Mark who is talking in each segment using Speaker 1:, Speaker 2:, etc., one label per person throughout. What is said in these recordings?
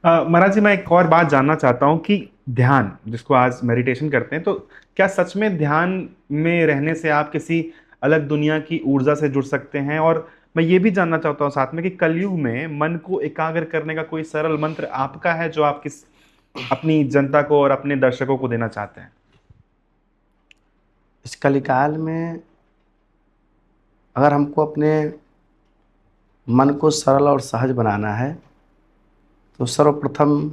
Speaker 1: महाराज जी, मैं एक और बात जानना चाहता हूँ कि ध्यान जिसको आज मेडिटेशन करते हैं, तो क्या सच में ध्यान में रहने से आप किसी अलग दुनिया की ऊर्जा से जुड़ सकते हैं? और मैं ये भी जानना चाहता हूँ साथ में कि कलयुग में मन को एकाग्र करने का कोई सरल मंत्र आपका है जो आप किस अपनी जनता को और अपने दर्शकों को देना चाहते हैं?
Speaker 2: इस कलिकाल में अगर हमको अपने मन को सरल और सहज बनाना है तो सर्वप्रथम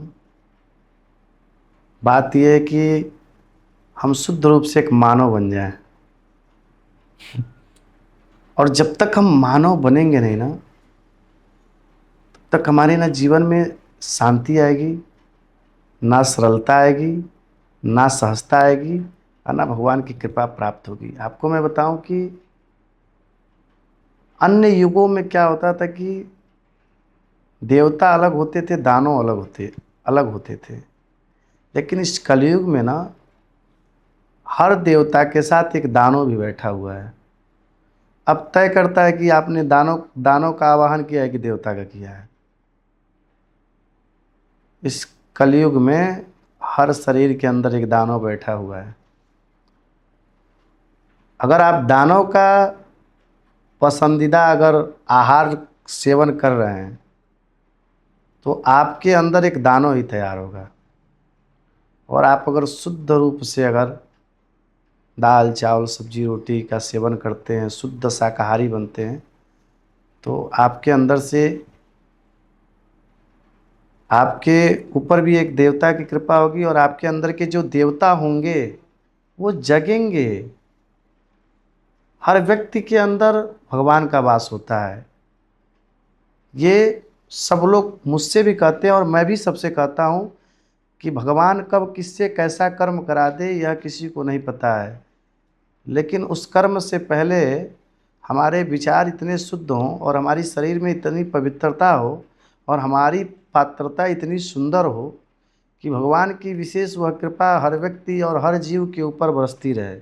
Speaker 2: बात यह है कि हम शुद्ध रूप से एक मानव बन जाएं। और जब तक हम मानव बनेंगे नहीं ना, तब तक हमारे ना जीवन में शांति आएगी, ना सरलता आएगी, ना सहजता आएगी, और ना भगवान की कृपा प्राप्त होगी। आपको मैं बताऊं कि अन्य युगों में क्या होता था कि देवता अलग होते थे, दानव अलग होते थे। लेकिन इस कलयुग में ना हर देवता के साथ एक दानव भी बैठा हुआ है। अब तय करता है कि आपने दानव दानव का आवाहन किया है कि देवता का किया है। इस कलयुग में हर शरीर के अंदर एक दानव बैठा हुआ है। अगर आप दानव का पसंदीदा अगर आहार सेवन कर रहे हैं तो आपके अंदर एक दानव ही तैयार होगा। और आप अगर शुद्ध रूप से अगर दाल चावल सब्जी रोटी का सेवन करते हैं, शुद्ध शाकाहारी बनते हैं, तो आपके अंदर से आपके ऊपर भी एक देवता की कृपा होगी और आपके अंदर के जो देवता होंगे वो जगेंगे। हर व्यक्ति के अंदर भगवान का वास होता है। ये सब लोग मुझसे भी कहते हैं और मैं भी सबसे कहता हूँ कि भगवान कब किससे कैसा कर्म करा दे यह किसी को नहीं पता है। लेकिन उस कर्म से पहले हमारे विचार इतने शुद्ध हों और हमारी शरीर में इतनी पवित्रता हो और हमारी पात्रता इतनी सुंदर हो कि भगवान की विशेष वह कृपा हर व्यक्ति और हर जीव के ऊपर बरसती रहे।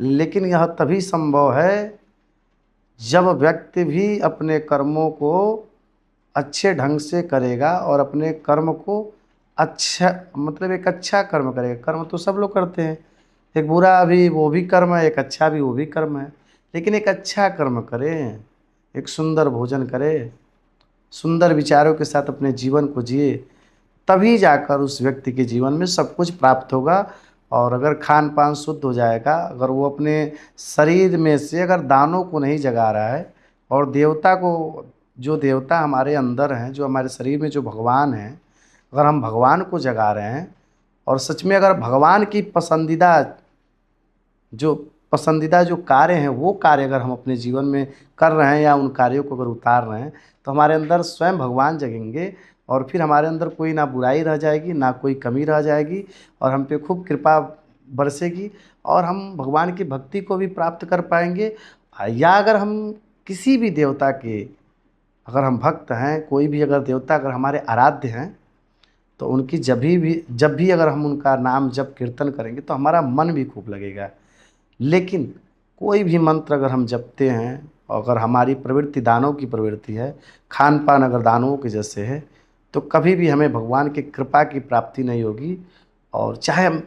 Speaker 2: लेकिन यह तभी संभव है जब व्यक्ति भी अपने कर्मों को अच्छे ढंग से करेगा और अपने कर्म को अच्छा मतलब एक अच्छा कर्म करेगा। कर्म तो सब लोग करते हैं, एक बुरा भी वो भी कर्म है, एक अच्छा भी वो भी कर्म है। लेकिन एक अच्छा कर्म करें, एक सुंदर भोजन करें, सुंदर विचारों के साथ अपने जीवन को जिए, तभी जाकर उस व्यक्ति के जीवन में सब कुछ प्राप्त होगा। और अगर खान पान शुद्ध हो जाएगा, अगर वो अपने शरीर में से अगर दानों को नहीं जगा रहा है और देवता को, जो देवता हमारे अंदर हैं, जो हमारे शरीर में जो भगवान हैं, अगर हम भगवान को जगा रहे हैं और सच में अगर भगवान की पसंदीदा जो कार्य हैं वो कार्य अगर हम अपने जीवन में कर रहे हैं या उन कार्यों को अगर उतार रहे हैं, तो हमारे अंदर स्वयं भगवान जगेंगे। और फिर हमारे अंदर कोई ना बुराई रह जाएगी, ना कोई कमी रह जाएगी, और हम पे खूब कृपा बरसेगी और हम भगवान की भक्ति को भी प्राप्त कर पाएंगे। या अगर हम किसी भी देवता के अगर हम भक्त हैं, कोई भी अगर देवता अगर हमारे आराध्य हैं, तो उनकी जब भी अगर हम उनका नाम जप कीर्तन करेंगे तो हमारा मन भी खूब लगेगा। लेकिन कोई भी मंत्र अगर हम जपते हैं, अगर हमारी प्रवृत्ति दानों की प्रवृत्ति है, खान पान अगर दानवों के जैसे है, तो कभी भी हमें भगवान की कृपा की प्राप्ति नहीं होगी। और चाहे हम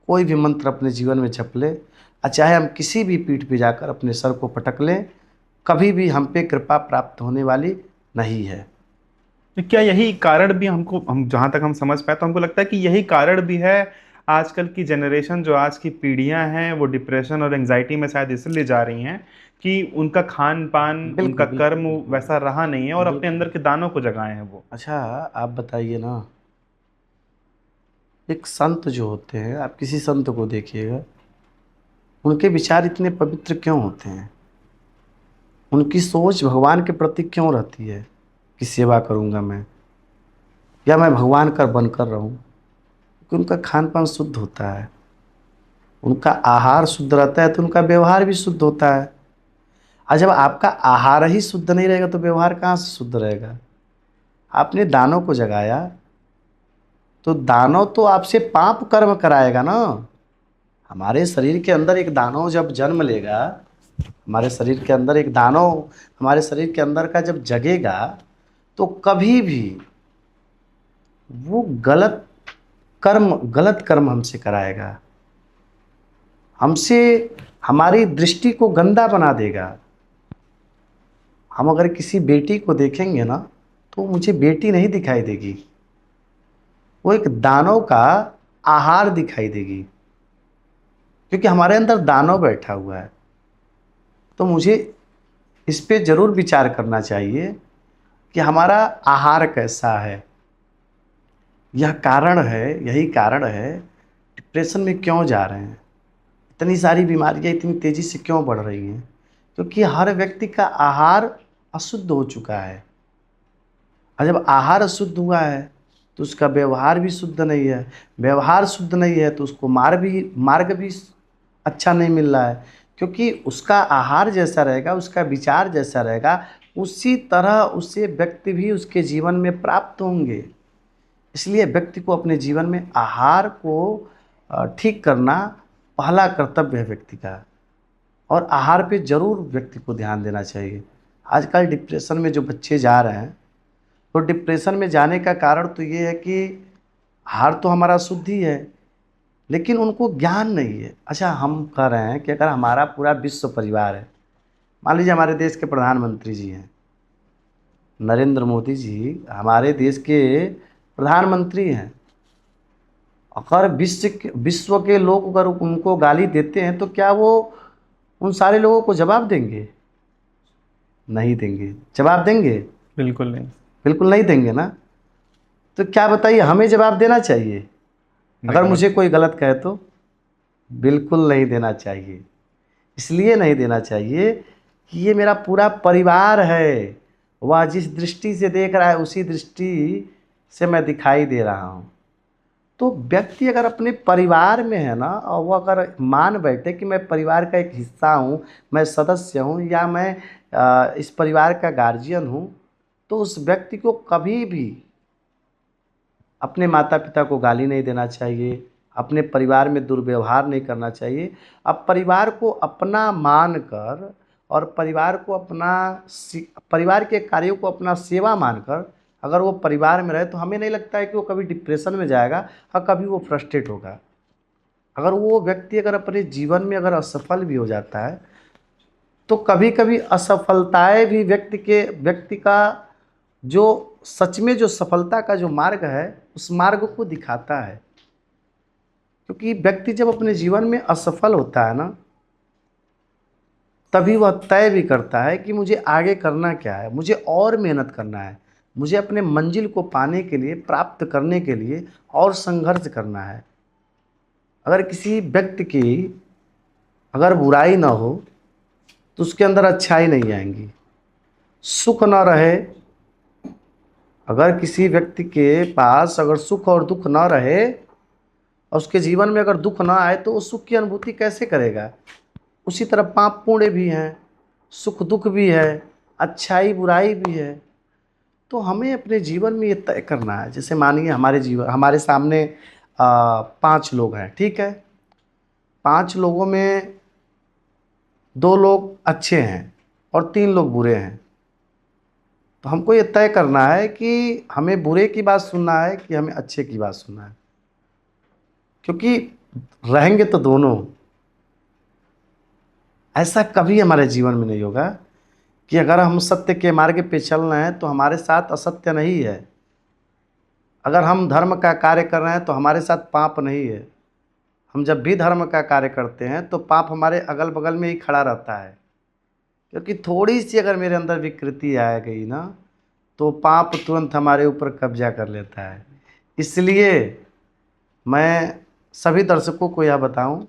Speaker 2: कोई भी मंत्र अपने जीवन में जप लें और चाहे हम किसी भी पीठ पे जाकर अपने सर को पटक लें, कभी भी हम पे कृपा प्राप्त होने वाली नहीं है।
Speaker 1: तो क्या यही कारण भी हम जहां तक हम समझ पाए तो हमको लगता है कि यही कारण भी है आजकल की जनरेशन, जो आज की पीढ़ियां हैं, वो डिप्रेशन और एंजाइटी में शायद इसलिए जा रही हैं कि उनका खान पान, उनका
Speaker 2: बिल्कुल बिल्कुल
Speaker 1: कर्म
Speaker 2: बिल्कुल
Speaker 1: वैसा रहा नहीं है और अपने
Speaker 2: बिल्कुल।
Speaker 1: अंदर के दानों को जगाए हैं वो।
Speaker 2: अच्छा, आप बताइए ना, एक संत जो होते हैं, आप किसी संत को देखिएगा, उनके विचार इतने पवित्र क्यों होते हैं? उनकी सोच भगवान के प्रति क्यों रहती है कि सेवा करूंगा मैं, या मैं भगवान का बनकर रहूं? क्योंकि उनका खान पान शुद्ध होता है, उनका आहार शुद्ध रहता है, तो उनका व्यवहार भी शुद्ध होता है। और जब आपका आहार ही शुद्ध नहीं रहेगा तो व्यवहार कहाँ से शुद्ध रहेगा? आपने दानों को जगाया तो दानव तो आपसे पाप कर्म कराएगा ना। हमारे शरीर के अंदर एक दानव जब जन्म लेगा, हमारे शरीर के अंदर एक दानव हमारे शरीर के अंदर का जब जगेगा, तो कभी भी वो गलत कर्म हमसे कराएगा, हमसे हमारी दृष्टि को गंदा बना देगा। हम अगर किसी बेटी को देखेंगे ना, तो मुझे बेटी नहीं दिखाई देगी, वो एक दानव का आहार दिखाई देगी, क्योंकि हमारे अंदर दानव बैठा हुआ है। तो मुझे इस पे ज़रूर विचार करना चाहिए कि हमारा आहार कैसा है। यही कारण है डिप्रेशन में क्यों जा रहे हैं, इतनी सारी बीमारियां इतनी तेज़ी से क्यों बढ़ रही हैं, क्योंकि हर व्यक्ति का आहार अशुद्ध हो चुका है। और जब आहार अशुद्ध हुआ है तो उसका व्यवहार भी शुद्ध नहीं है, व्यवहार शुद्ध नहीं है तो उसको मार्ग भी अच्छा नहीं मिल रहा है, क्योंकि उसका आहार जैसा रहेगा, उसका विचार जैसा रहेगा, उसी तरह उसे व्यक्ति भी उसके जीवन में प्राप्त होंगे। इसलिए व्यक्ति को अपने जीवन में आहार को ठीक करना पहला कर्तव्य है व्यक्ति का, और आहार पे जरूर व्यक्ति को ध्यान देना चाहिए। आजकल डिप्रेशन में जो बच्चे जा रहे हैं, तो डिप्रेशन में जाने का कारण तो ये है कि आहार तो हमारा शुद्ध ही है, लेकिन उनको ज्ञान नहीं है। अच्छा, हम कह रहे हैं कि अगर हमारा पूरा विश्व परिवार है, मान लीजिए हमारे देश के प्रधानमंत्री जी हैं, नरेंद्र मोदी जी हमारे देश के प्रधानमंत्री हैं, अगर विश्व के लोग अगर उनको गाली देते हैं तो क्या वो उन सारे लोगों को जवाब देंगे? नहीं देंगे। जवाब देंगे?
Speaker 1: बिल्कुल नहीं।
Speaker 2: बिल्कुल नहीं देंगे ना। तो क्या बताइए, हमें जवाब देना चाहिए अगर
Speaker 1: नहीं,
Speaker 2: मुझे कोई गलत कहे तो? बिल्कुल नहीं देना चाहिए। इसलिए नहीं देना चाहिए कि ये मेरा पूरा परिवार है, वह जिस दृष्टि से देख रहा है उसी दृष्टि से मैं दिखाई दे रहा हूँ। तो व्यक्ति अगर अपने परिवार में है ना, और वो अगर मान बैठे कि मैं परिवार का एक हिस्सा हूँ, मैं सदस्य हूँ, या मैं इस परिवार का गार्जियन हूँ, तो उस व्यक्ति को कभी भी अपने माता पिता को गाली नहीं देना चाहिए, अपने परिवार में दुर्व्यवहार नहीं करना चाहिए। अब परिवार को अपना मानकर और परिवार के कार्यों को अपना सेवा मानकर अगर वो परिवार में रहे, तो हमें नहीं लगता है कि वो कभी डिप्रेशन में जाएगा और कभी वो फ्रस्ट्रेट होगा। अगर वो व्यक्ति अगर अपने जीवन में अगर असफल भी हो जाता है, तो कभी कभी असफलताएं भी व्यक्ति का जो सच में जो सफलता का जो मार्ग है, उस मार्ग को दिखाता है। क्योंकि व्यक्ति जब अपने जीवन में असफल होता है ना, तभी वह तय भी करता है कि मुझे आगे करना क्या है, मुझे और मेहनत करना है, मुझे अपने मंजिल को पाने के लिए, प्राप्त करने के लिए और संघर्ष करना है। अगर किसी व्यक्ति की अगर बुराई ना हो तो उसके अंदर अच्छाई नहीं आएंगी। सुख ना रहे, अगर किसी व्यक्ति के पास अगर सुख और दुख ना रहे और उसके जीवन में अगर दुख ना आए, तो वो सुख की अनुभूति कैसे करेगा? उसी तरह पाप पुण्य भी हैं, सुख दुख भी है, अच्छाई बुराई भी है। तो हमें अपने जीवन में ये तय करना है। जैसे मानिए हमारे सामने 5 लोग हैं, ठीक है। 5 लोगों में 2 लोग अच्छे हैं और 3 लोग बुरे हैं। तो हमको ये तय करना है कि हमें बुरे की बात सुनना है कि हमें अच्छे की बात सुनना है, क्योंकि रहेंगे तो दोनों। ऐसा कभी हमारे जीवन में नहीं होगा कि अगर हम सत्य के मार्ग पे चल रहे हैं तो हमारे साथ असत्य नहीं है, अगर हम धर्म का कार्य कर रहे हैं तो हमारे साथ पाप नहीं है। हम जब भी धर्म का कार्य करते हैं तो पाप हमारे अगल बगल में ही खड़ा रहता है, क्योंकि थोड़ी सी अगर मेरे अंदर विकृति आ गई ना, तो पाप तुरंत हमारे ऊपर कब्जा कर लेता है। इसलिए मैं सभी दर्शकों को यह बताऊं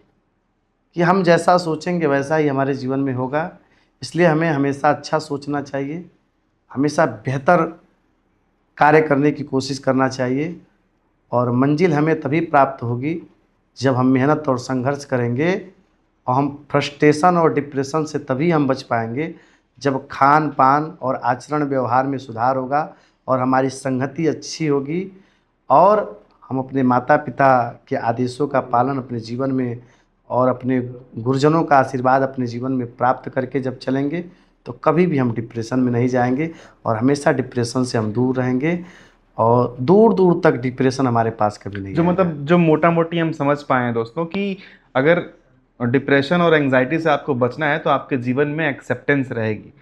Speaker 2: कि हम जैसा सोचेंगे वैसा ही हमारे जीवन में होगा। इसलिए हमें हमेशा अच्छा सोचना चाहिए, हमेशा बेहतर कार्य करने की कोशिश करना चाहिए, और मंजिल हमें तभी प्राप्त होगी जब हम मेहनत और संघर्ष करेंगे। और हम फ्रस्ट्रेशन और डिप्रेशन से तभी हम बच पाएंगे जब खान पान और आचरण व्यवहार में सुधार होगा, और हमारी संगति अच्छी होगी, और हम अपने माता पिता के आदेशों का पालन अपने जीवन में और अपने गुरुजनों का आशीर्वाद अपने जीवन में प्राप्त करके जब चलेंगे, तो कभी भी हम डिप्रेशन में नहीं जाएंगे और हमेशा डिप्रेशन से हम दूर रहेंगे। और दूर दूर तक डिप्रेशन हमारे पास कभी नहीं
Speaker 1: जो
Speaker 2: आएगा।
Speaker 1: मतलब जो मोटा मोटी हम समझ पाए हैं दोस्तों कि अगर डिप्रेशन और एंजाइटी से आपको बचना है तो आपके जीवन में एक्सेप्टेंस रहेगी।